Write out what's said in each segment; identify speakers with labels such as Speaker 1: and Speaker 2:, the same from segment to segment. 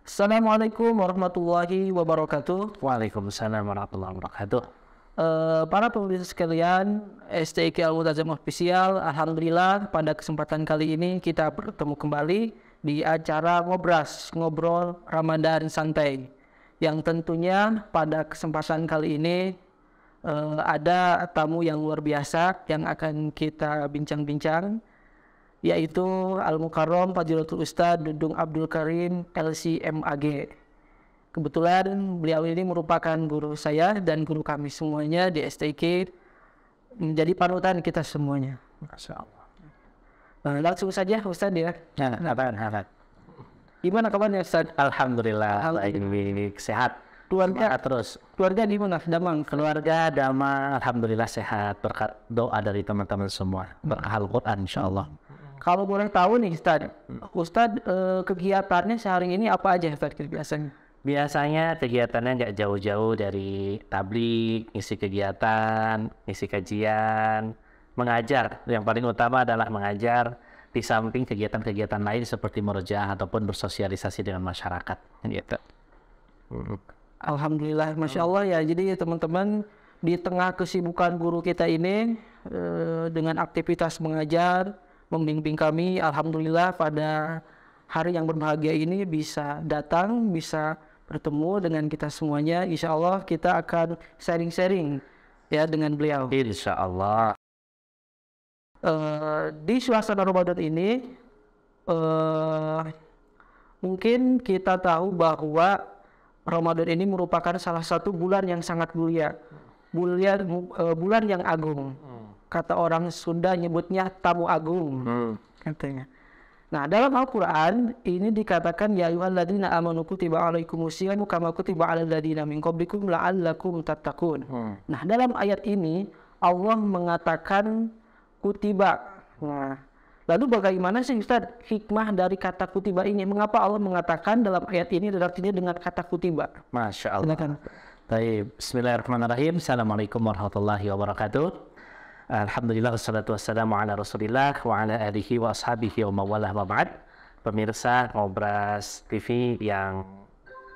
Speaker 1: Assalamualaikum warahmatullahi wabarakatuh.
Speaker 2: Waalaikumsalam warahmatullahi wabarakatuh.
Speaker 1: Para pemirsa sekalian, STIK Al-Multazam Official, alhamdulillah pada kesempatan kali ini kita bertemu kembali di acara Ngobras, Ngobrol Ramadan Santai. Yang tentunya pada kesempatan kali ini ada tamu yang luar biasa yang akan kita bincang-bincang, yaitu Al-Mukarram Fadilatul Ustadz Dudung Abdul Karim LC.MAG. Kebetulan beliau ini merupakan guru saya dan guru kami semuanya di STIK, menjadi panutan kita semuanya.
Speaker 2: Masya Allah.
Speaker 1: Langsung saja Ustadz ya.
Speaker 2: Nah,
Speaker 1: Gimana kabarnya Ustadz?
Speaker 2: Alhamdulillah, baik, sehat.
Speaker 1: Keluarga
Speaker 2: Terus
Speaker 1: di mana? Damang.
Speaker 2: keluarga Dama, alhamdulillah sehat berkat doa dari teman-teman semua, berkah Al-Quran insyaallah.
Speaker 1: Kalau boleh tahu nih Ustadz, kegiatannya sehari ini apa aja Ustadz biasanya?
Speaker 2: Biasanya kegiatannya nggak jauh-jauh dari tabligh, isi kegiatan, isi kajian, mengajar. Yang paling utama adalah mengajar, di samping kegiatan-kegiatan lain seperti murojaah ataupun bersosialisasi dengan masyarakat. Gitu.
Speaker 1: Alhamdulillah, Masya Allah ya. Jadi teman-teman, di tengah kesibukan guru kita ini dengan aktivitas mengajar, membimbing kami, alhamdulillah pada hari yang berbahagia ini bisa datang, bisa bertemu dengan kita semuanya. Insya Allah kita akan sharing-sharing ya dengan beliau.
Speaker 2: Insya Allah.
Speaker 1: Di suasana Ramadan ini mungkin kita tahu bahwa Ramadan ini merupakan salah satu bulan yang sangat mulia, bulan yang agung. Kata orang Sunda nyebutnya tamu agung, katanya. Nah, dalam Al-Quran ini dikatakan ya ayyuhalladzina amanu kutiba alaikumusyiyamu kama kutiba alal ladzina min qablikum la'allakum tattaqun. Nah, dalam ayat ini Allah mengatakan kutiba. Nah, lalu bagaimana sih Ustaz hikmah dari kata kutiba ini? Mengapa Allah mengatakan dalam ayat ini artinya dengan kata kutiba?
Speaker 2: Masya Allah.
Speaker 1: Silakan.
Speaker 2: Baik, bismillahirrahmanirrahim. Assalamualaikum warahmatullahi wabarakatuh. Alhamdulillah wassalatu wassalamu ala rasulillah wa ala alihi wa ashabihi wa mawalah wa ba'd. Pemirsa Ngobras TV yang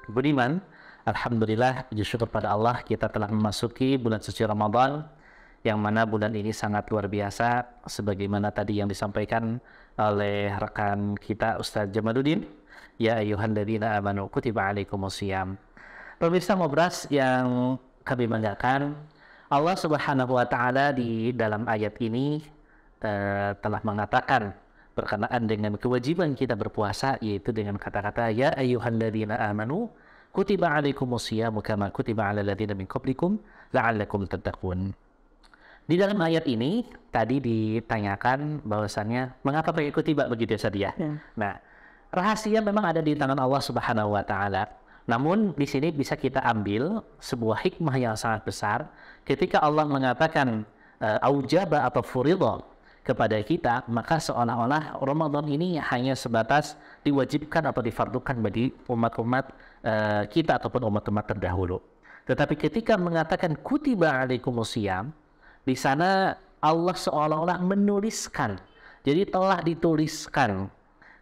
Speaker 2: budiman, alhamdulillah puji syukur pada Allah kita telah memasuki bulan suci Ramadan, yang mana bulan ini sangat luar biasa sebagaimana tadi yang disampaikan oleh rekan kita Ustaz Jamaluddin, ya ayyuhalladzina amanu kutiba alaikumusiyam. Pemirsa Ngobras yang kami banggakan, Allah Subhanahu wa taala di dalam ayat ini telah mengatakan berkenaan dengan kewajiban kita berpuasa, yaitu dengan kata-kata ya ayyuhalladzina amanu kutiba alaikumusyiyamu kama kutiba alal ladzina min qablikum la'allakum tattaqun. Di dalam ayat ini tadi ditanyakan bahwasannya mengapa pakai kutiba begitu ya. Nah, rahasia memang ada di tangan Allah Subhanahu wa taala. Namun di sini bisa kita ambil sebuah hikmah yang sangat besar ketika Allah mengatakan aujaba atau furidha kepada kita, maka seolah-olah Ramadan ini hanya sebatas diwajibkan atau difardukan bagi umat-umat kita ataupun umat-umat terdahulu. Tetapi ketika mengatakan kutiba alaikumusiyam, di sana Allah seolah-olah menuliskan, jadi telah dituliskan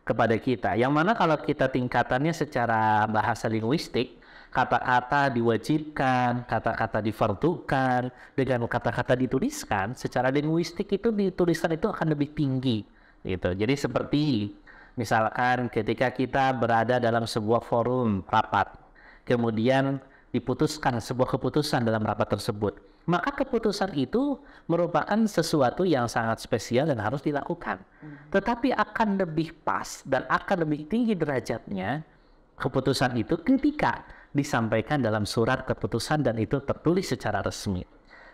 Speaker 2: kepada kita, yang mana kalau kita tingkatannya secara bahasa linguistik, kata-kata diwajibkan, kata-kata difardukan, dengan kata-kata dituliskan, secara linguistik itu dituliskan itu akan lebih tinggi gitu. Jadi seperti misalkan ketika kita berada dalam sebuah forum rapat, kemudian diputuskan sebuah keputusan dalam rapat tersebut, maka keputusan itu merupakan sesuatu yang sangat spesial dan harus dilakukan. Tetapi akan lebih pas dan akan lebih tinggi derajatnya keputusan itu ketika disampaikan dalam surat keputusan dan itu tertulis secara resmi.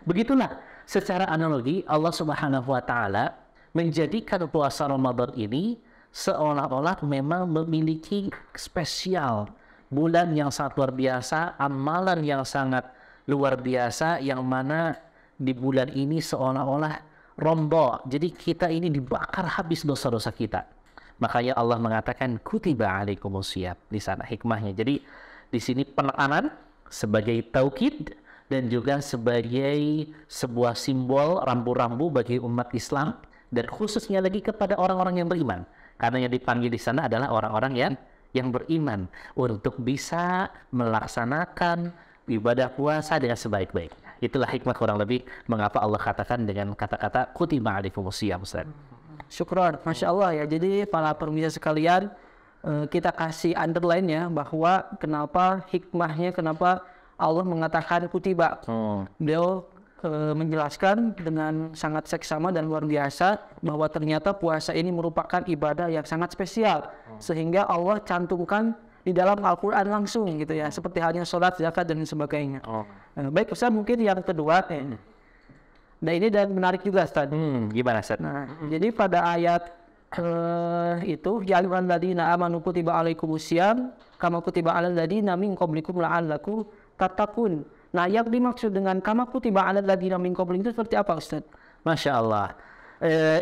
Speaker 2: Begitulah secara analogi Allah Subhanahu wa taala menjadikan puasa Ramadan ini seolah-olah memang memiliki spesial, bulan yang sangat luar biasa, amalan yang sangat luar biasa, yang mana di bulan ini seolah-olah rombo. Jadi kita ini dibakar habis dosa-dosa kita. Makanya Allah mengatakan kutiba alaikumusiyam di sana hikmahnya. Jadi di sini penekanan sebagai taukid dan juga sebagai sebuah simbol rambu-rambu bagi umat Islam dan khususnya lagi kepada orang-orang yang beriman. Karena yang dipanggil di sana adalah orang-orang yang beriman untuk bisa melaksanakan ibadah puasa dengan sebaik-baiknya. Itulah hikmah kurang lebih mengapa Allah katakan dengan kata-kata kutiba alaikumus syiyam, Ustaz.
Speaker 1: Syukron, Masya Allah ya. Jadi para pemirsa sekalian, kita kasih underline ya bahwa kenapa hikmahnya, kenapa Allah mengatakan kutiba. Beliau menjelaskan dengan sangat seksama dan luar biasa bahwa ternyata puasa ini merupakan ibadah yang sangat spesial, sehingga Allah cantumkan di dalam Al-Quran langsung gitu ya, seperti halnya sholat, zakat dan sebagainya. Baik Ustaz, mungkin yang kedua nah ini dan menarik juga Ustaz.
Speaker 2: Gimana Ustaz?
Speaker 1: Nah, jadi pada ayat itu ya ayyuhalladzina amanu kutiba alaikumussyam kama kutiba alal ladzina min qablikum la'allakum tattaqun. Nah, yang dimaksud dengan kama kutiba alal ladzina min qablikum itu seperti apa Ustaz?
Speaker 2: Masya Allah.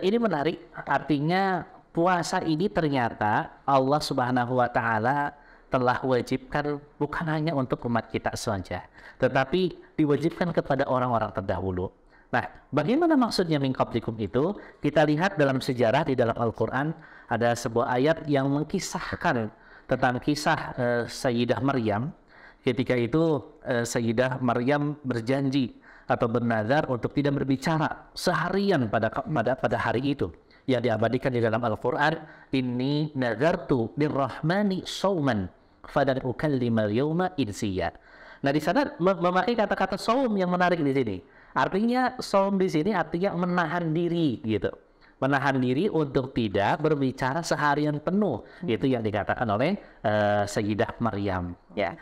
Speaker 2: Ini menarik, artinya puasa ini ternyata Allah Subhanahu wa Ta'ala telah wajibkan bukan hanya untuk umat kita saja, tetapi diwajibkan kepada orang-orang terdahulu. Nah, bagaimana maksudnya min qablikum itu? Kita lihat dalam sejarah di dalam Al-Quran ada sebuah ayat yang mengkisahkan tentang kisah Sayyidah Maryam. Ketika itu Sayyidah Maryam berjanji atau bernazar untuk tidak berbicara seharian pada hari itu, yang diabadikan di dalam Al-Quran. Inni nazartu lirrahmani shauman falan ukallimal yawma insiya. Nah, di sana memakai kata-kata saum yang menarik di sini. Artinya saum di sini artinya menahan diri gitu. Menahan diri untuk tidak berbicara seharian penuh. Itu yang dikatakan oleh Sayyidah Maryam ya.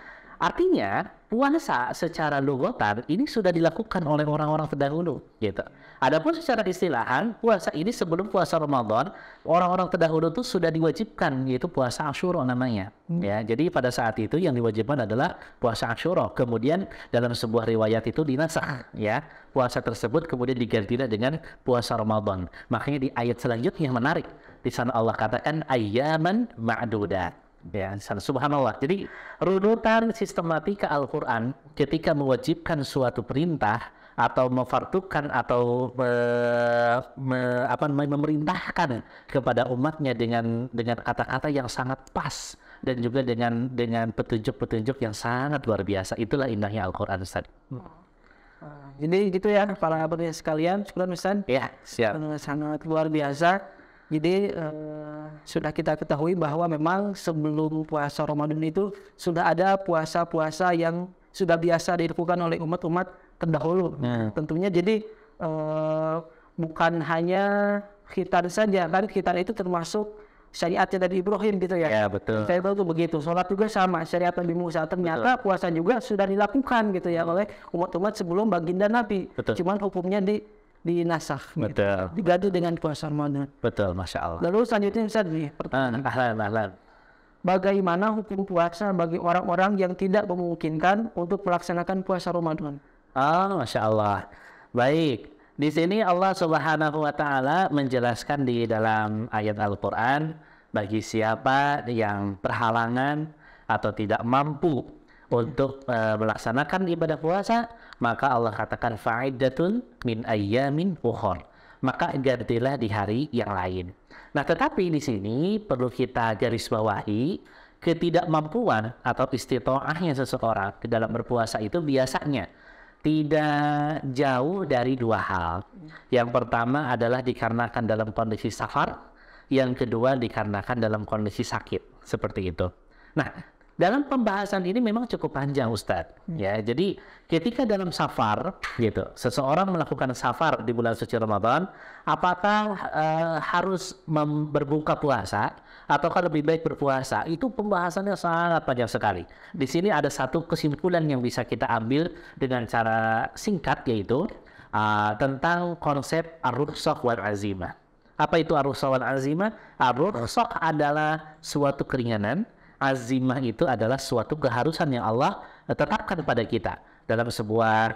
Speaker 2: Artinya puasa secara lugatan ini sudah dilakukan oleh orang-orang terdahulu gitu. Adapun secara istilahan, puasa ini sebelum puasa Ramadan, orang-orang terdahulu itu sudah diwajibkan, yaitu puasa Asyura namanya. Ya, jadi pada saat itu yang diwajibkan adalah puasa Asyura. Kemudian dalam sebuah riwayat itu dinasakh ya. Puasa tersebut kemudian digantilah dengan puasa Ramadan. Makanya di ayat selanjutnya yang menarik, di sana Allah katakan ayyaman ma'dudat. Ya, subhanallah. Jadi runutan sistematika Al-Quran ketika mewajibkan suatu perintah atau memfardukan atau memerintahkan kepada umatnya dengan kata-kata yang sangat pas dan juga dengan petunjuk-petunjuk yang sangat luar biasa. Itulah indahnya Al-Quran, Ustaz.
Speaker 1: Jadi gitu ya para pemirsa sekalian, syukuran Ustaz.
Speaker 2: Ya, siap.
Speaker 1: Sangat luar biasa. Jadi sudah kita ketahui bahwa memang sebelum puasa Ramadan itu sudah ada puasa-puasa yang sudah biasa dilakukan oleh umat-umat terdahulu. Tentunya jadi bukan hanya khitan saja, kan khitan itu termasuk syariatnya dari Ibrahim gitu ya.
Speaker 2: Ya, betul.
Speaker 1: Saya tahu begitu. Sholat juga sama, syariat Nabi Musa. Ternyata puasa juga sudah dilakukan gitu ya oleh umat-umat sebelum baginda Nabi.
Speaker 2: Betul.
Speaker 1: Cuman hukumnya dinasakh,
Speaker 2: betul,
Speaker 1: gitu. Diganti dengan puasa Ramadan.
Speaker 2: Betul, Masya Allah.
Speaker 1: Lalu selanjutnya Ustaz nih,
Speaker 2: Ahlan.
Speaker 1: bagaimana hukum puasa bagi orang-orang yang tidak memungkinkan untuk melaksanakan puasa Ramadan?
Speaker 2: Masya Allah. Baik, di sini Allah Subhanahu wa Ta'ala menjelaskan di dalam ayat Al-Quran, bagi siapa yang berhalangan atau tidak mampu untuk melaksanakan ibadah puasa, maka Allah katakan fa'iddatun min ayyamin ukhar, maka gantilah di hari yang lain. Nah, tetapi di sini perlu kita garis bawahi, ketidakmampuan atau istita'ahnya seseorang ke dalam berpuasa itu biasanya tidak jauh dari dua hal. Yang pertama adalah dikarenakan dalam kondisi safar, yang kedua dikarenakan dalam kondisi sakit, seperti itu. Nah, dalam pembahasan ini memang cukup panjang Ustadz, ya. Jadi ketika dalam safar, gitu, seseorang melakukan safar di bulan suci Ramadan, apakah harus berbuka puasa, ataukah lebih baik berpuasa? Itu pembahasannya sangat panjang sekali. Di sini ada satu kesimpulan yang bisa kita ambil dengan cara singkat, yaitu tentang konsep ar-rukhsah wal azimah. Apa itu ar-rukhsah wal azimah? Ar-rukhsah adalah suatu keringanan. Azimah itu adalah suatu keharusan yang Allah tetapkan pada kita. Dalam sebuah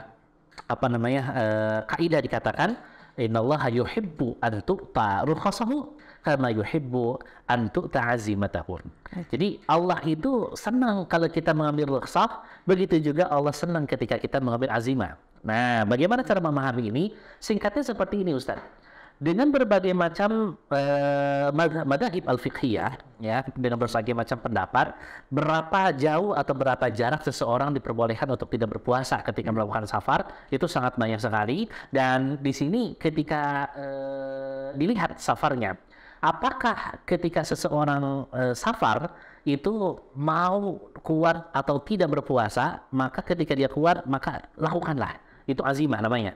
Speaker 2: kaidah dikatakan innallaha yuhibbu an tu'ta rukhasahu kama yuhibbu an tu'ta azimatahu. Jadi Allah itu senang kalau kita mengambil rukhsah, begitu juga Allah senang ketika kita mengambil azimah. Nah, bagaimana cara memahami ini? Singkatnya seperti ini Ustaz. dengan berbagai macam madzhab al-fiqhiyah, ya, dengan berbagai macam pendapat, berapa jauh atau berapa jarak seseorang diperbolehkan untuk tidak berpuasa ketika melakukan safar, itu sangat banyak sekali. Dan di sini ketika dilihat safarnya, apakah ketika seseorang safar itu mau kuat atau tidak berpuasa, maka ketika dia kuat, maka lakukanlah. Itu azimah namanya.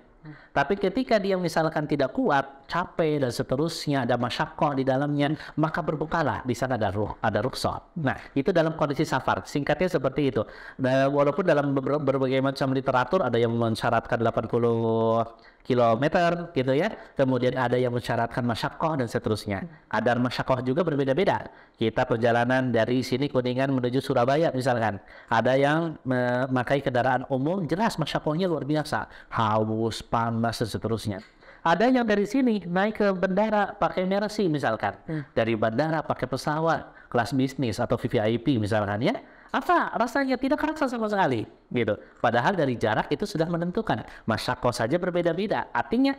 Speaker 2: Tapi ketika dia misalkan tidak kuat, capek dan seterusnya, ada masyaqqah di dalamnya, maka berbukalah. Di sana ada rukhsah. Nah, itu dalam kondisi safar. Singkatnya seperti itu. Nah, walaupun dalam berbagai macam literatur ada yang mensyaratkan 80 kilometer gitu ya. Kemudian ada yang mensyaratkan masyaqqah dan seterusnya. Kadar masyaqqah juga berbeda-beda. Kita perjalanan dari sini Kuningan menuju Surabaya misalkan. Ada yang memakai kendaraan umum, jelas masyaqqahnya luar biasa. Haus, panas dan seterusnya. Ada yang dari sini naik ke bandara pakai Mercy misalkan. Dari bandara pakai pesawat kelas bisnis atau VVIP misalkan ya. Apa rasanya tidak kerasa sama sekali gitu. Padahal dari jarak itu sudah menentukan. Masyaqqah saja berbeda-beda. Artinya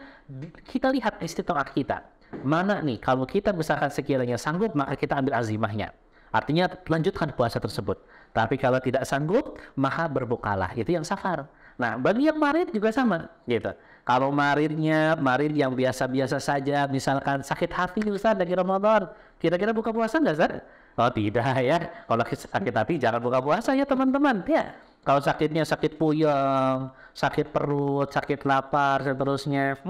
Speaker 2: kita lihat istitaat kita. Mana nih kalau kita misalkan sekiranya sanggup, maka kita ambil azimahnya. Artinya lanjutkan puasa tersebut. Tapi kalau tidak sanggup, maka berbukalah. Itu yang safar. Nah, bagi yang marid juga sama gitu. Kalau maridnya marid yang biasa-biasa saja, misalkan sakit hati Ustaz lagi Ramadan, kira-kira buka puasa nggak Ustaz? Oh tidak ya. Kalau sakit hati jangan buka puasa ya teman-teman. Ya. Kalau sakitnya sakit puyeng, sakit perut, sakit lapar, seterusnya,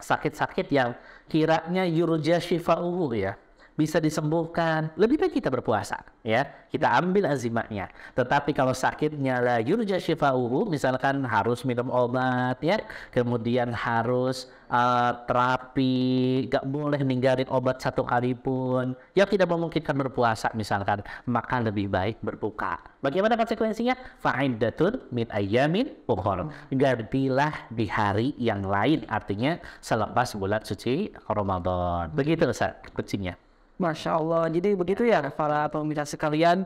Speaker 2: sakit-sakit yang kiranya yurja syifa'uhu ya, bisa disembuhkan, lebih baik kita berpuasa ya, kita ambil azimahnya. Tetapi kalau sakitnya la yurja syifa'uhu, misalkan harus minum obat ya, kemudian harus terapi, gak boleh ninggalin obat satu kali pun, yang tidak memungkinkan berpuasa misalkan, maka lebih baik berbuka. Bagaimana konsekuensinya? Fa'iddatun min ayyamin ukhar, gantilah di hari yang lain, artinya selepas bulan suci Ramadan. Begitu Ustaz kuncinya.
Speaker 1: Masya Allah, jadi begitu ya para pemirsa sekalian.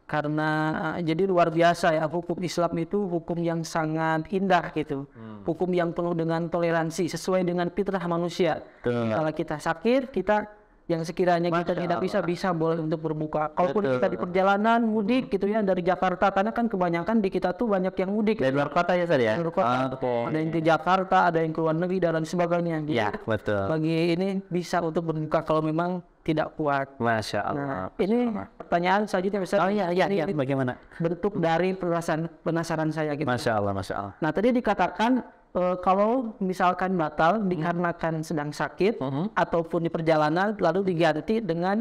Speaker 1: Karena jadi luar biasa ya, hukum Islam itu hukum yang sangat indah gitu. Hukum yang penuh dengan toleransi sesuai dengan fitrah manusia. Kalau kita sakit, kita yang sekiranya kita tidak bisa boleh untuk berbuka. Kalaupun kita di perjalanan mudik gitu ya dari Jakarta, karena kan kebanyakan di kita tuh banyak yang mudik
Speaker 2: dari luar kota ya Ustaz ya.
Speaker 1: Ada yang di Jakarta, ada yang ke luar negeri dan sebagainya.
Speaker 2: Ya, betul.
Speaker 1: Bagi ini bisa untuk berbuka kalau memang tidak kuat.
Speaker 2: Masya Allah.
Speaker 1: Nah, ini pertanyaan selanjutnya Ustaz.
Speaker 2: Oh iya, ini bagaimana?
Speaker 1: Bentuk dari penasaran saya gitu.
Speaker 2: Masya Allah, Masya Allah.
Speaker 1: Nah tadi dikatakan kalau misalkan batal dikarenakan sedang sakit ataupun di perjalanan lalu diganti dengan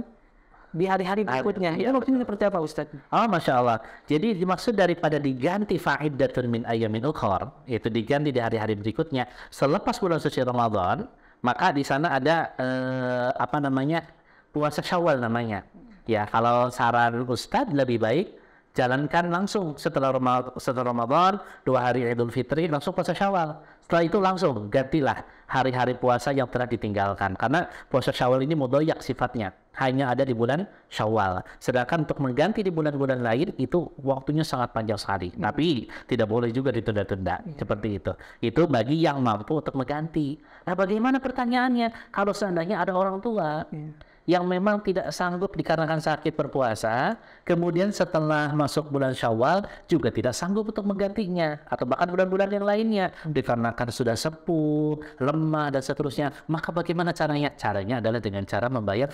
Speaker 1: di hari-hari berikutnya. Itu maksudnya seperti apa Ustaz?
Speaker 2: Oh Masya Allah. Jadi dimaksud daripada diganti fa'iddatun min ayyamin ukhar, itu diganti di hari-hari berikutnya selepas bulan suci Ramadan, maka di sana ada puasa Syawal namanya. Ya, kalau saran Ustadz lebih baik jalankan langsung setelah Ramadan, 2 hari Idul Fitri langsung puasa Syawal. Setelah itu langsung gantilah hari-hari puasa yang telah ditinggalkan. Karena puasa Syawal ini mudhoyak sifatnya, hanya ada di bulan Syawal. Sedangkan untuk mengganti di bulan-bulan lain itu waktunya sangat panjang sekali. Tapi tidak boleh juga ditunda-tunda seperti itu. Itu bagi yang mampu untuk mengganti. Nah, bagaimana pertanyaannya? Kalau seandainya ada orang tua yang memang tidak sanggup dikarenakan sakit berpuasa, kemudian setelah masuk bulan Syawal juga tidak sanggup untuk menggantinya, atau bahkan bulan-bulan yang lainnya dikarenakan sudah sepuh, lemah dan seterusnya, maka bagaimana caranya? Caranya adalah dengan cara membayar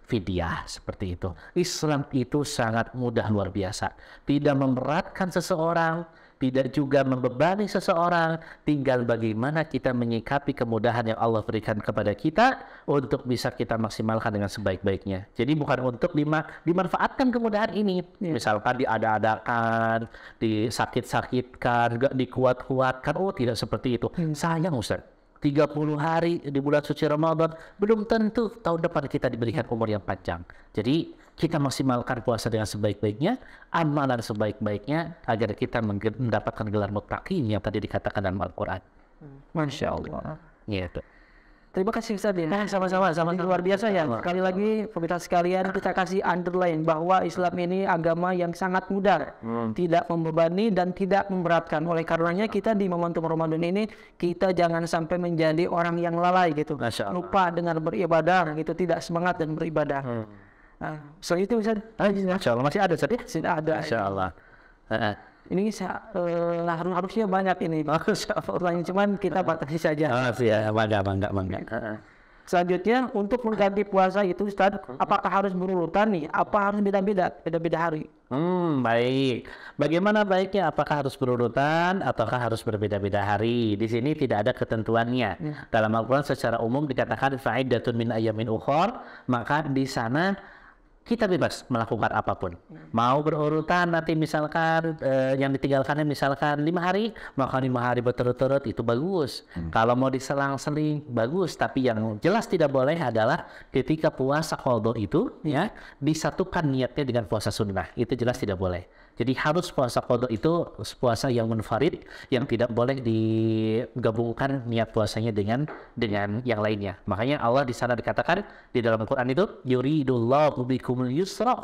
Speaker 2: fidyah seperti itu. Islam itu sangat mudah, luar biasa, tidak memberatkan seseorang, tidak juga membebani seseorang, tinggal bagaimana kita menyikapi kemudahan yang Allah berikan kepada kita untuk bisa kita maksimalkan dengan sebaik-baiknya. Jadi bukan untuk dimanfaatkan kemudahan ini, misalkan diada-adakan, disakit-sakitkan, gak dikuat-kuatkan. Oh tidak seperti itu. Sayang Ustaz, 30 hari di bulan suci Ramadan belum tentu tahun depan kita diberikan umur yang panjang. Jadi kita maksimalkan puasa dengan sebaik-baiknya, amalan sebaik-baiknya, agar kita mendapatkan gelar muttaqin yang tadi dikatakan dalam Al-Quran.
Speaker 1: Masya Allah.
Speaker 2: Gitu.
Speaker 1: Terima kasih Ustaz ya.
Speaker 2: Sama-sama,
Speaker 1: Ini luar biasa ya. Sekali lagi pemirsa sekalian, kita kasih underline bahwa Islam ini agama yang sangat mudah, tidak membebani dan tidak memberatkan. Oleh karenanya kita di momentum Ramadan ini kita jangan sampai menjadi orang yang lalai gitu, lupa dengan beribadah gitu, tidak semangat dan beribadah. Nah, selanjutnya Ustaz.
Speaker 2: Insya Allah masih ada Ustaz ya?
Speaker 1: Sudah ada.
Speaker 2: Insya Allah.
Speaker 1: Ini harusnya banyak ini. Cuman kita batasi saja.
Speaker 2: Ya, bangga.
Speaker 1: Selanjutnya untuk mengganti puasa itu Ustaz, apakah harus berurutan nih? Apa harus beda-beda hari?
Speaker 2: Baik. Bagaimana baiknya? Apakah harus berurutan ataukah harus berbeda-beda hari? Di sini tidak ada ketentuannya. Dalam Al-Quran secara umum dikatakan fa'iddatun min ayyamin ukhar, maka di sana kita bebas melakukan apapun. Mau berurutan nanti misalkan yang ditinggalkannya misalkan 5 hari, maka 5 hari berturut-turut itu bagus. Kalau mau diselang-seling bagus, tapi yang jelas tidak boleh adalah ketika puasa qadha itu ya disatukan niatnya dengan puasa sunnah. Itu jelas tidak boleh. Jadi harus puasa qadha itu puasa yang munfarid, yang tidak boleh digabungkan niat puasanya dengan yang lainnya. Makanya Allah di sana dikatakan di dalam Al-Qur'an itu yuridullahu bikumul yusra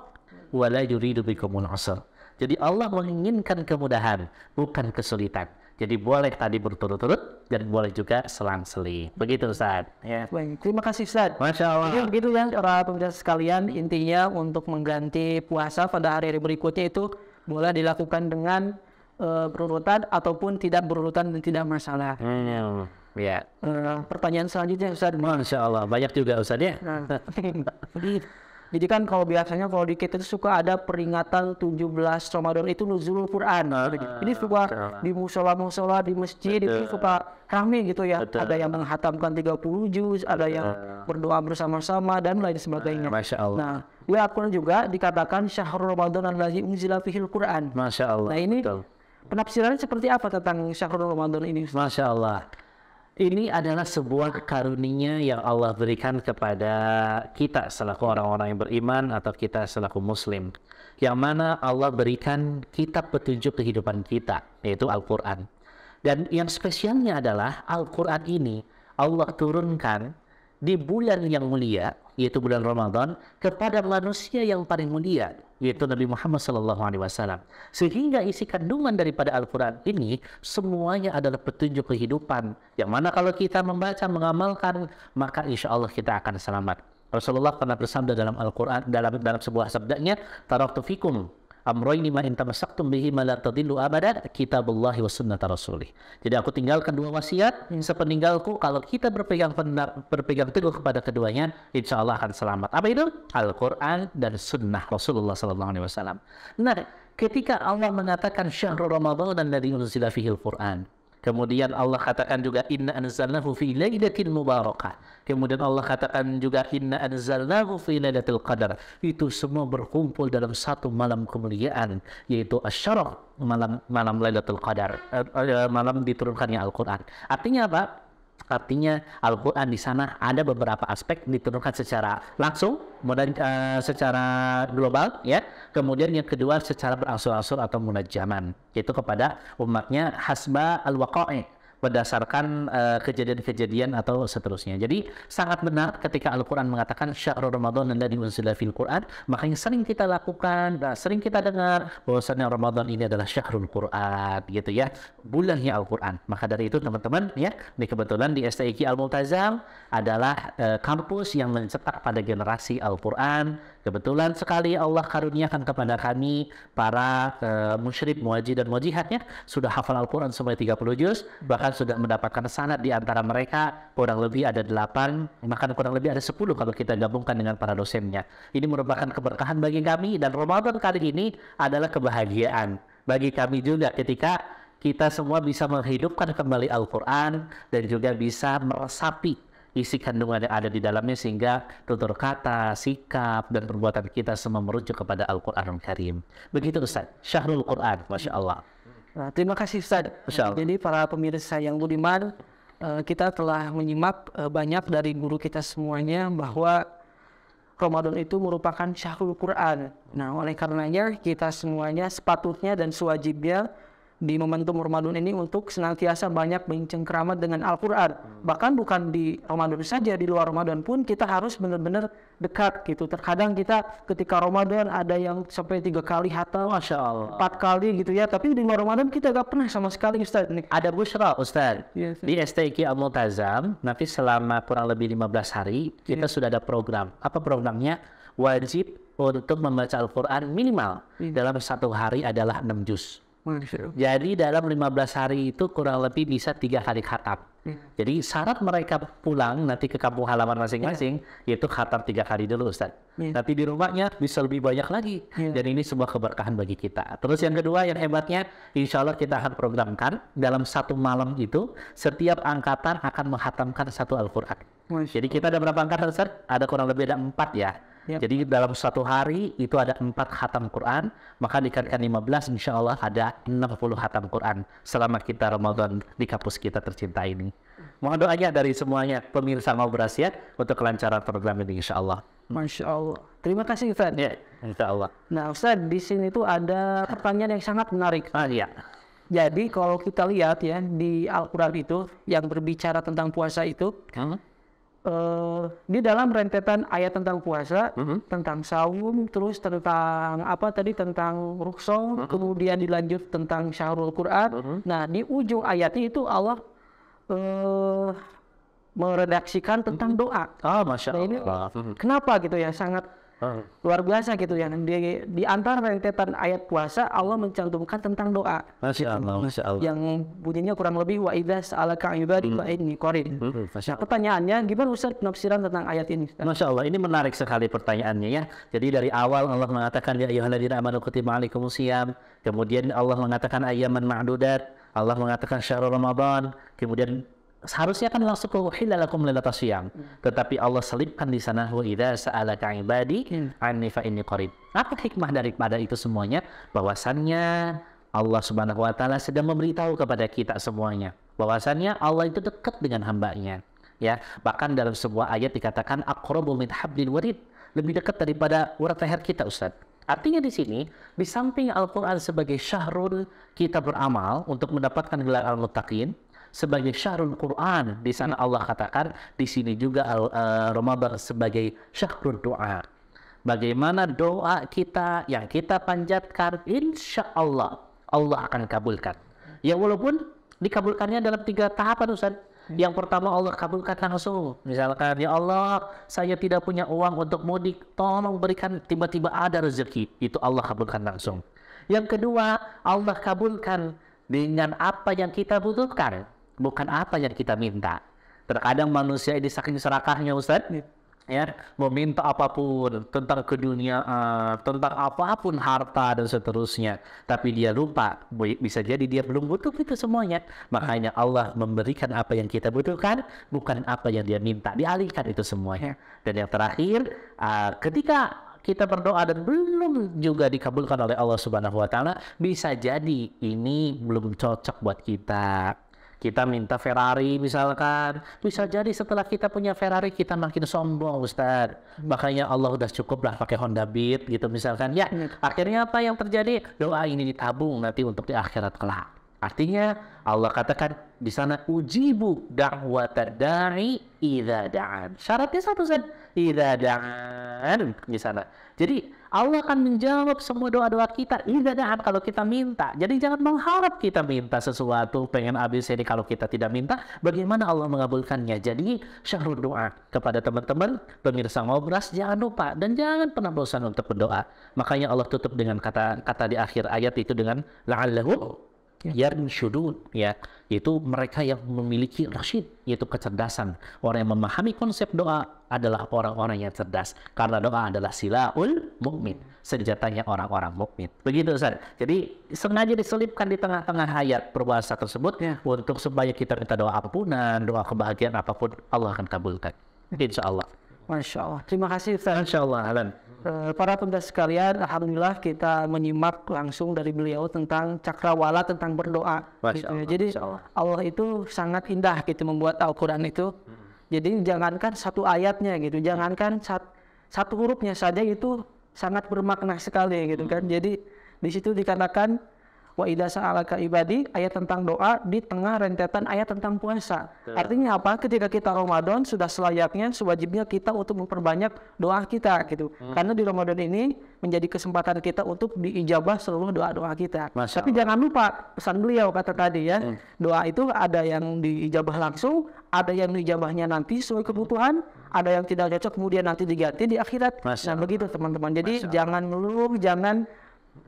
Speaker 2: wa la yuridu bikumul usra. Jadi Allah menginginkan kemudahan, bukan kesulitan. Jadi boleh tadi berturut-turut dan boleh juga selang-seling. Begitu Ustaz. Ya.
Speaker 1: Baik, terima kasih Ustaz.
Speaker 2: Masya Allah.
Speaker 1: Jadi begitu ya para pemirsa sekalian, intinya untuk mengganti puasa pada hari-hari berikutnya itu boleh dilakukan dengan berurutan ataupun tidak berurutan dan tidak masalah.
Speaker 2: Ya.
Speaker 1: Pertanyaan selanjutnya Ustaz.
Speaker 2: Masya Allah, banyak juga Ustaz ya.
Speaker 1: Jadi kan kalau biasanya kalau di kita itu suka ada peringatan 17 Ramadan itu nuzulul Quran. Ini suka di musola-musola, di masjid itu suka rame gitu ya. Ada yang menghatamkan 30 juz, ada yang berdoa bersama-sama dan lain sebagainya.
Speaker 2: Masya Allah.
Speaker 1: Nah, di Al-Quran juga dikatakan syahrul Ramadan allazi unzila fihil Quran.
Speaker 2: Masya Allah.
Speaker 1: Nah ini penafsirannya seperti apa tentang syahrul Ramadan ini?
Speaker 2: Masya Allah. Ini adalah sebuah karunia yang Allah berikan kepada kita selaku orang-orang yang beriman atau kita selaku muslim. Yang mana Allah berikan kitab petunjuk kehidupan kita, yaitu Al-Quran. Dan yang spesialnya adalah Al-Quran ini Allah turunkan di bulan yang mulia, yaitu bulan Ramadan, kepada manusia yang paling mulia, yaitu Nabi Muhammad SAW. Sehingga isi kandungan daripada Al-Quran ini semuanya adalah petunjuk kehidupan, yang mana kalau kita membaca, mengamalkan, maka insya Allah kita akan selamat. Rasulullah pernah bersabda dalam Al-Quran, dalam sebuah sabdanya, taraktu fikum amroini ma in tamassaktum bihi ma la tadillu abadan, kitabullahi wa sunnata rasulih. Jadi aku tinggalkan 2 wasiat sepeninggalku, kalau kita berpegang teguh kepada keduanya, insya Allah akan selamat. Apa itu? Al-Quran dan sunnah Rasulullah SAW. Nah, ketika Allah mengatakan syahrul Ramadan alladzi unzila fihil Quran, kemudian Allah katakan juga inna anzalnahu fi lailatin mubarakah. Kemudian Allah katakan juga inna anzalnahu fi lailatul qadar. Itu semua berkumpul dalam satu malam kemuliaan, yaitu asyarah, malam Lailatul Qadar, malam diturunkannya Al-Quran. Artinya apa? Artinya Al-Quran di sana ada beberapa aspek diturunkan secara langsung, kemudian secara global, ya. Kemudian yang kedua secara berangsur-angsur atau munajjaman, yaitu kepada umatnya hasba al-waqa'i, berdasarkan kejadian-kejadian atau seterusnya. Jadi sangat benar ketika Al-Quran mengatakan syahrul Ramadan alladzi unzila fil Quran, makanya sering kita lakukan, sering kita dengar bahwasanya Ramadan ini adalah syahrul Quran, gitu ya, bulannya Al-Quran. Maka dari itu teman-teman ya, ini kebetulan di STIQ Al-Multazam adalah kampus yang mencetak pada generasi Al-Quran. Kebetulan sekali Allah karuniakan kepada kami para musyrik, muwajih dan muwajihatnya sudah hafal Al-Quran sampai 30 juz, bahkan sudah mendapatkan sanad di antara mereka kurang lebih ada 8, bahkan kurang lebih ada 10 kalau kita gabungkan dengan para dosennya. Ini merupakan keberkahan bagi kami, dan Ramadan kali ini adalah kebahagiaan bagi kami juga ketika kita semua bisa menghidupkan kembali Al-Quran dan juga bisa meresapi isi kandungan yang ada di dalamnya, sehingga tutur kata, sikap, dan perbuatan kita semua merujuk kepada Al-Quran Al-Karim. Begitu Ustaz, syahrul Quran, Masya Allah.
Speaker 1: Nah, terima kasih Ustaz. Jadi para pemirsa yang budiman, kita telah menyimak banyak dari guru kita semuanya bahwa Ramadan itu merupakan syahrul Quran. Nah, oleh karenanya kita semuanya sepatutnya dan sewajibnya di momentum Ramadan ini untuk senantiasa banyak mencengkeramat dengan Al-Quran. Bahkan bukan di Ramadan saja, di luar Ramadan pun kita harus benar-benar dekat gitu. Terkadang kita ketika Ramadan ada yang sampai 3 kali hatam,
Speaker 2: Masya Allah.
Speaker 1: 4 kali gitu ya. Tapi di luar Ramadan kita gak pernah sama sekali Ustaz. Nih.
Speaker 2: Ada busyra Ustaz.
Speaker 1: Yes.
Speaker 2: Di STQ Al-Multazam, nanti selama kurang lebih 15 hari, kita sudah ada program. Apa programnya? Wajib untuk membaca Al-Quran minimal dalam 1 hari adalah 6 juz. Jadi dalam 15 hari itu kurang lebih bisa 3 kali khatam. Jadi syarat mereka pulang nanti ke kampung halaman masing-masing itu khatam 3 kali dulu Ustaz. Nanti di rumahnya bisa lebih banyak lagi. Dan ini sebuah keberkahan bagi kita. Terus yang kedua yang hebatnya, insya Allah kita akan programkan dalam 1 malam itu setiap angkatan akan menghatamkan 1 Al-Quran. Jadi kita ada berapa angkatan Ustaz? Ada kurang lebih ada 4 ya. Jadi dalam 1 hari itu ada 4 khatam Quran, maka dikalikan 15 insya Allah ada 60 khatam Quran selama kita Ramadan di kampus kita tercinta ini. Mohon doanya dari semuanya pemirsa Ngobras ya untuk kelancaran program ini insya Allah.
Speaker 1: Masya Allah. Terima kasih Ustaz.
Speaker 2: Ya, insya Allah.
Speaker 1: Nah Ustaz, di sini tuh ada pertanyaan yang sangat menarik.
Speaker 2: Iya.
Speaker 1: Jadi kalau kita lihat ya di Al-Quran itu yang berbicara tentang puasa itu, di dalam rentetan ayat tentang puasa, tentang saum, terus tentang apa tadi tentang rukhsah, kemudian dilanjut tentang syahrul Quran. Nah di ujung ayatnya itu Allah meredaksikan tentang doa.
Speaker 2: Masya
Speaker 1: Nah, ini
Speaker 2: Allah.
Speaker 1: kenapa gitu ya, sangat luar biasa gitu ya. Di antara rentetan ayat puasa Allah mencantumkan tentang doa.
Speaker 2: Masya Allah. Masya Allah.
Speaker 1: Yang bunyinya kurang lebih wa idza sa'alaka ibadi fa inni qarib. Nah, pertanyaannya gimana Ustaz penafsiran tentang ayat ini?
Speaker 2: Masya Allah, ini menarik sekali pertanyaannya ya. Jadi dari awal Allah mengatakan ya ayyuhalladzina amanu kutiba alaikumusiyam. Kemudian Allah mengatakan ayyaman ma'dudat. Allah mengatakan syahrul Ramadan. Kemudian seharusnya kan langsung ke hilalakum lailatas syiyam, tetapi Allah selipkan di sana wa idza sa'alaka ibadi anni fa inni qarib. Apa hikmah daripada itu semuanya? Bahwasannya Allah Subhanahu wa taala sedang memberitahu kepada kita semuanya bahwasannya Allah itu dekat dengan hambanya. Ya, bahkan dalam sebuah ayat dikatakan aqrabu min hablil warid, lebih dekat daripada urat leher kita Ustaz. Artinya di sini, di samping Al-Quran sebagai syahrul kita beramal untuk mendapatkan gelar al-muttaqin, sebagai syahrul Quran, di sana Allah katakan di sini juga Ramadan sebagai syahrul doa. Bagaimana doa kita yang kita panjatkan, insya Allah Allah akan kabulkan. Ya walaupun dikabulkannya dalam 3 tahapan Ustaz. Yang pertama Allah kabulkan langsung. Misalkan ya Allah saya tidak punya uang untuk mudik, tolong berikan, tiba-tiba ada rezeki, itu Allah kabulkan langsung. Yang kedua Allah kabulkan dengan apa yang kita butuhkan, bukan apa yang kita minta. Terkadang manusia ini saking serakahnya Ustaz, ya, meminta apapun tentang keduniaan, tentang apapun harta dan seterusnya, tapi dia lupa bisa jadi dia belum butuh itu semuanya. Makanya Allah memberikan apa yang kita butuhkan, bukan apa yang dia minta, dialihkan itu semuanya. Dan yang terakhir, ketika kita berdoa dan belum juga dikabulkan oleh Allah Subhanahu wa taala, bisa jadi ini belum cocok buat kita. Kita minta Ferrari misalkan, bisa jadi setelah kita punya Ferrari kita makin sombong Ustaz. Makanya Allah udah cukup lah pakai Honda Beat gitu misalkan. Ya, akhirnya apa yang terjadi? Doa ini ditabung nanti untuk di akhirat kelak. Artinya Allah katakan di sana ujibu da'watad da'i idza da'an. Syaratnya satu Ustaz, idza da'an di sana. Jadi Allah akan menjawab semua doa-doa kita idza da'an kalau kita minta. Jadi jangan mengharap kita minta sesuatu pengen habis ini kalau kita tidak minta, bagaimana Allah mengabulkannya. Jadi syahrul doa kepada teman-teman pemirsa Ngobras, jangan lupa dan jangan pernah bosan untuk berdoa. Makanya Allah tutup dengan kata di akhir ayat itu dengan la'allahum yarshudun, ya, itu mereka yang memiliki rasyid, yaitu kecerdasan. Orang yang memahami konsep doa adalah orang-orang yang cerdas, karena doa adalah silaul mukmin, senjatanya orang-orang mukmin. Begitu Ustaz. Jadi sengaja diselipkan di tengah-tengah ayat perbuasa tersebut untuk supaya kita minta doa ampunan, doa kebahagiaan apapun Allah akan kabulkan. Insya Allah.
Speaker 1: Masya Allah. Terima kasih Ustaz.
Speaker 2: Insya Allah. Alan.
Speaker 1: Para pemirsa sekalian, alhamdulillah kita menyimak langsung dari beliau tentang cakrawala tentang berdoa. Gitu ya. Jadi Allah itu sangat indah gitu membuat Al-Quran itu. Jadi jangankan satu ayatnya gitu, jangankan satu hurufnya saja itu sangat bermakna sekali gitu kan. Jadi di situ dikatakan Wa idza sa'alaka ibadi, ayat tentang doa di tengah rentetan ayat tentang puasa. Artinya apa? Ketika kita Ramadan sudah selayaknya, sewajibnya kita untuk memperbanyak doa kita gitu. Karena di Ramadan ini menjadi kesempatan kita untuk diijabah seluruh doa-doa kita. Tapi jangan lupa pesan beliau kata tadi ya, doa itu ada yang diijabah langsung, ada yang diijabahnya nanti sesuai kebutuhan, ada yang tidak cocok kemudian nanti diganti di akhirat. Nah begitu teman-teman. Jadi jangan ngeluh, jangan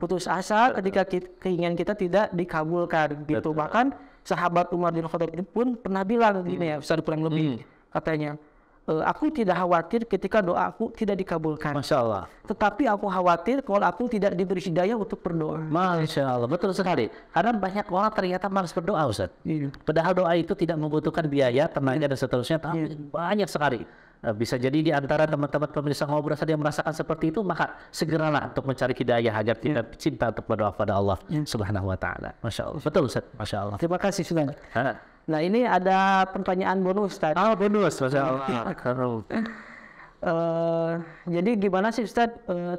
Speaker 1: putus asa ketika keinginan kita tidak dikabulkan gitu. Bahkan sahabat Umar bin Khattab pun pernah bilang gini ya, Ustaz, kurang lebih katanya, aku tidak khawatir ketika doaku tidak dikabulkan.
Speaker 2: Masya Allah.
Speaker 1: Tetapi aku khawatir kalau aku tidak diberi hidayah untuk berdoa.
Speaker 2: Masya Allah, betul sekali. Karena banyak orang ternyata malas berdoa, Ustaz. Padahal doa itu tidak membutuhkan biaya, tenaga dan seterusnya, tapi banyak sekali. Bisa jadi di antara teman-teman pemirsa Ngobrol yang merasakan seperti itu, maka segeralah untuk mencari hidayah agar kita cinta untuk berdoa pada Allah Subhanahu wa Ta'ala. Masya Allah. Betul, Ustaz. Masya Allah.
Speaker 1: Terima kasih, Ustaz. Nah, ini ada pertanyaan bonus, Ustaz.
Speaker 2: Bonus, Masya Allah.
Speaker 1: Jadi gimana sih, Ustaz,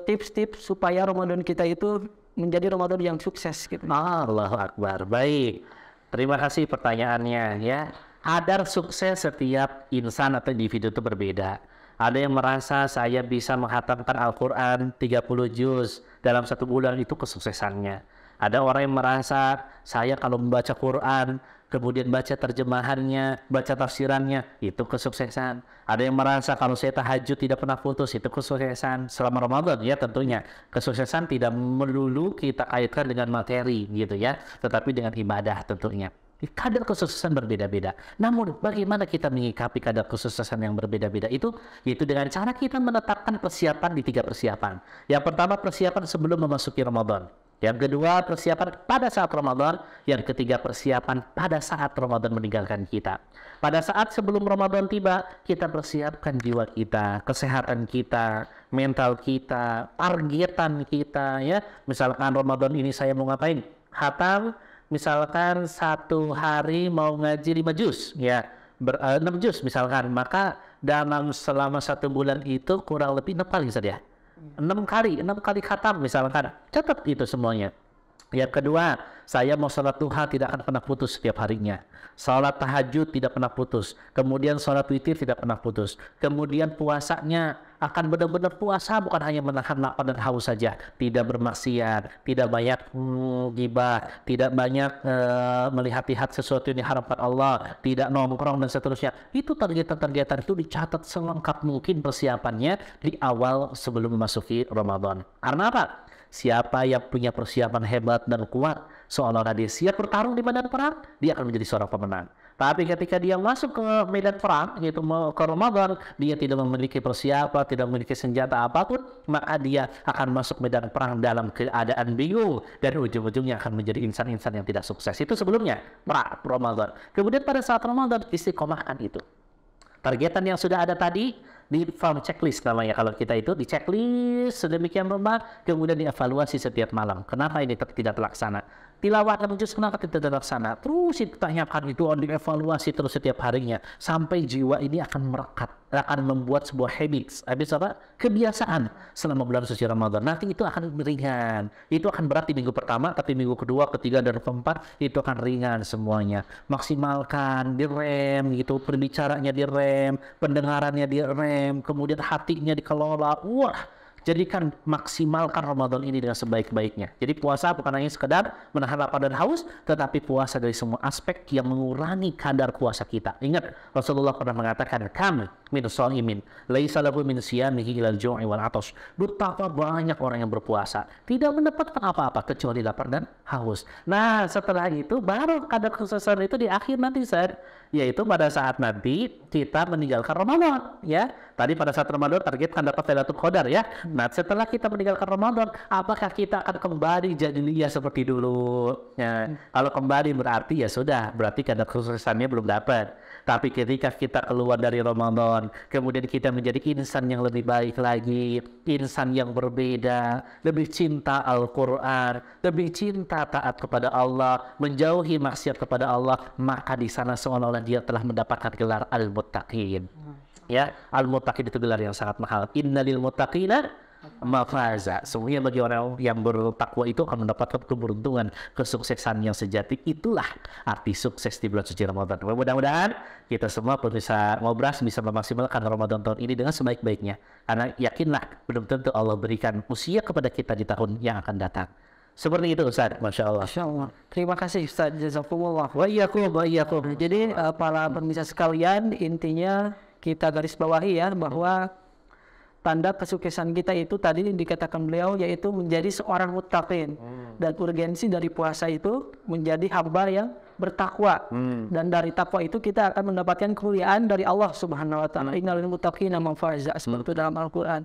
Speaker 1: tips-tips supaya Ramadan kita itu menjadi Ramadan yang sukses gitu?
Speaker 2: Allahu Akbar. Baik. Terima kasih pertanyaannya ya. Kadar sukses setiap insan atau individu itu berbeda. Ada yang merasa saya bisa menghatamkan Al-Quran 30 juz dalam 1 bulan, itu kesuksesannya. Ada orang yang merasa saya kalau membaca Quran, kemudian baca terjemahannya, baca tafsirannya, itu kesuksesan. Ada yang merasa kalau saya tahajud tidak pernah putus, itu kesuksesan selama Ramadan ya tentunya. Kesuksesan tidak melulu kita kaitkan dengan materi gitu ya, tetapi dengan ibadah tentunya. Kadar kesuksesan berbeda-beda. Namun bagaimana kita menyikapi kadar kesuksesan yang berbeda-beda itu? Yaitu dengan cara kita menetapkan persiapan di 3 persiapan. Yang pertama, persiapan sebelum memasuki Ramadan. Yang kedua, persiapan pada saat Ramadan. Yang ketiga, persiapan pada saat Ramadan meninggalkan kita. Pada saat sebelum Ramadan tiba, kita persiapkan jiwa kita, kesehatan kita, mental kita, targetan kita ya. Misalkan Ramadan ini saya mau ngapain? Khatam. Misalkan 1 hari mau ngaji 5 juz ya, 6 juz misalkan, maka dalam selama 1 bulan itu kurang lebih 6 kali saja, 6 kali khatam misalkan, catat itu semuanya. Yang kedua, saya mau sholat duha tidak akan pernah putus setiap harinya. Sholat tahajud tidak pernah putus. Kemudian sholat witir tidak pernah putus. Kemudian puasanya akan benar-benar puasa, bukan hanya menahan lapar dan haus saja. Tidak bermaksiat, tidak banyak ghibah, tidak banyak melihat-lihat sesuatu yang diharapkan Allah, tidak nongkrong dan seterusnya. Itu targetan-targetan itu dicatat selengkap mungkin persiapannya di awal sebelum memasuki Ramadan. Karena apa? Siapa yang punya persiapan hebat dan kuat, seolah-olah dia siap bertarung di medan perang, dia akan menjadi seorang pemenang. Tapi ketika dia masuk ke medan perang, yaitu ke Ramadan, dia tidak memiliki persiapan, tidak memiliki senjata apapun, maka dia akan masuk medan perang dalam keadaan bingung, dan ujung-ujungnya akan menjadi insan-insan yang tidak sukses. Itu sebelumnya, Ramadan. Kemudian pada saat Ramadan, istiqomahkan itu. Targetan yang sudah ada tadi, di form checklist namanya kalau kita itu, di checklist sedemikian rupa, kemudian dievaluasi setiap malam. Kenapa ini tidak terlaksana? Tilawah 6 juz kenapa tidak terlaksana? Terus ditanyakan itu, dievaluasi terus setiap harinya, sampai jiwa ini akan merekat, akan membuat sebuah habits, apa? Kebiasaan selama bulan suci Ramadan. Nanti itu akan ringan. Itu akan berat di minggu pertama, tapi minggu kedua, ketiga, dan keempat itu akan ringan semuanya. Maksimalkan, direm gitu, perbicaranya direm, pendengarannya direm, kemudian hatinya dikelola. Wah, jadikan maksimalkan Ramadan ini dengan sebaik-baiknya. Jadi puasa bukan hanya sekedar menahan lapar dan haus, tetapi puasa dari semua aspek yang mengurangi kadar puasa kita. Ingat, Rasulullah pernah mengatakan, "Kam min sha'imin laisa lahu min siyamihi ilal ju'i wal 'atash." Betapa banyak orang yang berpuasa tidak mendapatkan apa-apa kecuali lapar dan haus. Nah, setelah itu baru kadar kesuksesan itu di akhir nanti, yaitu pada saat nanti kita meninggalkan Ramadan ya. Tadi pada saat Ramadan targetkan dapat Lailatul Qadar ya. Nah, setelah kita meninggalkan Ramadan, apakah kita akan kembali jahiliyah seperti dulu? Ya, kalau kembali berarti ya sudah, berarti kadar kesuksesannya belum dapat. Tapi ketika kita keluar dari Ramadan, kemudian kita menjadi insan yang lebih baik lagi, insan yang berbeda, lebih cinta Al-Quran, lebih cinta taat kepada Allah, menjauhi maksiat kepada Allah, maka di sana seolah-olah dia telah mendapatkan gelar Al-Muttaqin. Ya, Al-Muttaqin itu gelar yang sangat mahal. Innalil muttaqina mafaza. Semuanya bagi orang yang bertakwa itu akan mendapatkan keberuntungan, kesuksesan yang sejati. Itulah arti sukses di bulan suci Ramadan. Mudah-mudahan kita semua pemirsa Ngobras bisa memaksimalkan Ramadan tahun ini dengan sebaik-baiknya. Karena yakinlah belum tentu Allah berikan usia kepada kita di tahun yang akan datang. Seperti itu Ustaz, Masya Allah.
Speaker 1: Masya Allah. Terima kasih Ustaz, jazakumullah.
Speaker 2: Wa iyyakum, wa iyyakum.
Speaker 1: Jadi para pemirsa sekalian, intinya kita garis bawahi ya bahwa tanda kesuksesan kita itu tadi dikatakan beliau yaitu menjadi seorang muttaqin. Dan urgensi dari puasa itu menjadi hamba yang bertakwa. Dan dari takwa itu kita akan mendapatkan kemuliaan dari Allah Subhanahu wa taala. Innal muttaqina mafaza, seperti itu dalam Al-Qur'an.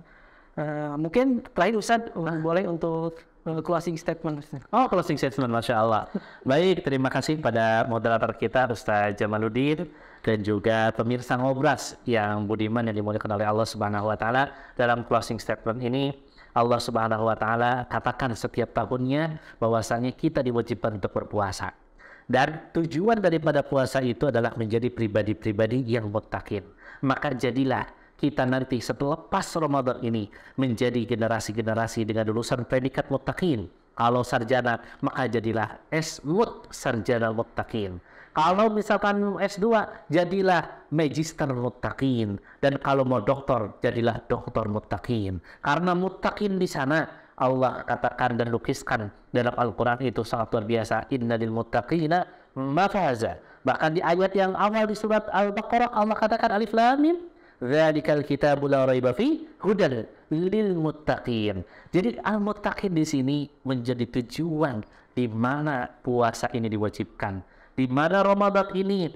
Speaker 1: Mungkin terakhir Ustaz boleh untuk closing statement.
Speaker 2: Oh, closing statement, Masya Allah. Baik, terima kasih pada moderator kita Ustaz Jamaluddin dan juga pemirsa Ngobras yang budiman yang dimuliakan oleh Allah Subhanahu wa taala. Dalam closing statement ini Allah Subhanahu wa taala katakan setiap tahunnya bahwasanya kita diwajibkan untuk berpuasa. Dan tujuan daripada puasa itu adalah menjadi pribadi-pribadi yang muttaqin. Maka jadilah kita nanti setelah pas Ramadan ini menjadi generasi-generasi dengan lulusan predikat muttaqin. Kalau sarjana, maka jadilah S.Mut, sarjana muttaqin. Kalau misalkan S2, jadilah magister muttaqin. Dan kalau mau doktor, jadilah doktor muttaqin. Karena muttaqin di sana Allah katakan dan lukiskan dalam Al-Quran itu sangat luar biasa. Innal muttaqina mafaza. Bahkan di ayat yang awal di surat Al-Baqarah Allah katakan alif lam mim. Dzalikal kitabu la raiba fi hudan lil muttaqin. Jadi al-muttaqin di sini menjadi tujuan di mana puasa ini diwajibkan, di mana Ramadan ini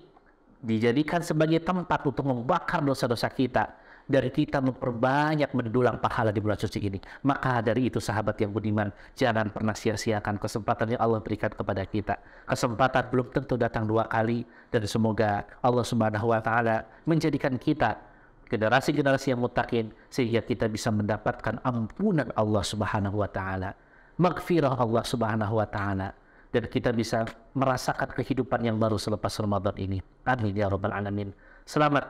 Speaker 2: dijadikan sebagai tempat untuk membakar dosa-dosa kita dan kita memperbanyak mendulang pahala di bulan suci ini. Maka dari itu sahabat yang budiman, jangan pernah sia-siakan kesempatan yang Allah berikan kepada kita. Kesempatan belum tentu datang dua kali, dan semoga Allah Subhanahu wa taala menjadikan kita generasi-generasi yang muttaqin sehingga kita bisa mendapatkan ampunan Allah Subhanahu wa taala, maghfirah Allah Subhanahu wa taala, dan kita bisa merasakan kehidupan yang baru selepas Ramadan ini. Amin ya rabbal alamin. Selamat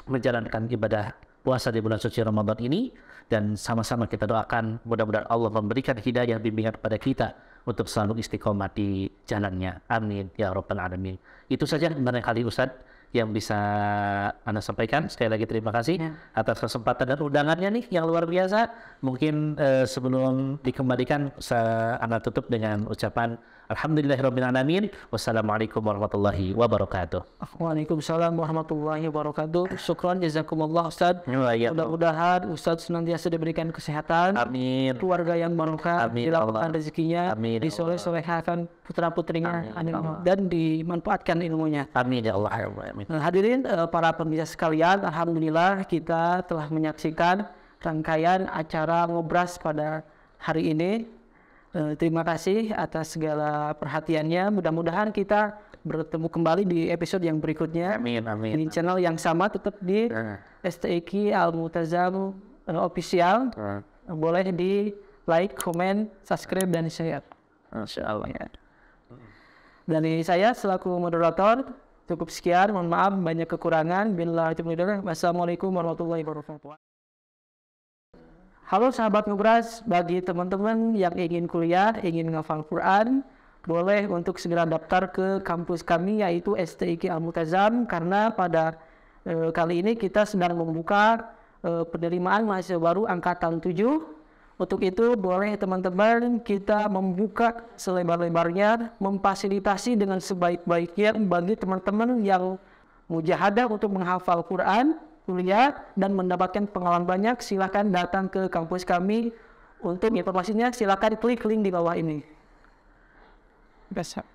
Speaker 2: menjalankan ibadah puasa di bulan suci Ramadan ini, dan sama-sama kita doakan mudah-mudahan Allah memberikan hidayah bimbingan kepada kita untuk selalu istiqomah di jalannya. Amin ya rabbal alamin. Itu saja barangkali Ustaz yang bisa Anda sampaikan. Sekali lagi terima kasih atas kesempatan dan undangannya nih yang luar biasa. Mungkin sebelum dikembalikan Anda tutup dengan ucapan Alhamdulillahirrabbilalamin. Wassalamualaikum warahmatullahi wabarakatuh.
Speaker 1: Waalaikumsalam warahmatullahi wabarakatuh. Syukran jazakumullah Ustaz. Mudah-mudahan Ustaz senantiasa diberikan kesehatan.
Speaker 2: Amin.
Speaker 1: Keluarga yang barokah, dilapangkan rezekinya, disoleh-solehkan putra-putrinya, dan dimanfaatkan ilmunya.
Speaker 2: Amin ya Allah. Amin.
Speaker 1: Hadirin para pemirsa sekalian, alhamdulillah kita telah menyaksikan rangkaian acara Ngobras pada hari ini. Terima kasih atas segala perhatiannya. Mudah-mudahan kita bertemu kembali di episode yang berikutnya.
Speaker 2: Amin, amin.
Speaker 1: Di channel yang sama tetap di STIQ Al-Multazam Official. Boleh di like, comment, subscribe, dan share.
Speaker 2: Masya Allah.
Speaker 1: Ya. Dari saya selaku moderator cukup sekian. Mohon maaf banyak kekurangan. Wassalamualaikum warahmatullahi wabarakatuh. Halo sahabat Ngobras, bagi teman-teman yang ingin kuliah, ingin ngafal Quran, boleh untuk segera daftar ke kampus kami yaitu STIQ Al-Multazam, karena pada kali ini kita sedang membuka penerimaan mahasiswa baru angkatan 7. Untuk itu boleh teman-teman kita membuka selebar-lebarnya, memfasilitasi dengan sebaik-baiknya bagi teman-teman yang mujahadah untuk menghafal Quran, kuliah, dan mendapatkan pengalaman banyak. Silakan datang ke kampus kami. Untuk informasinya silakan klik link di bawah ini. Besok.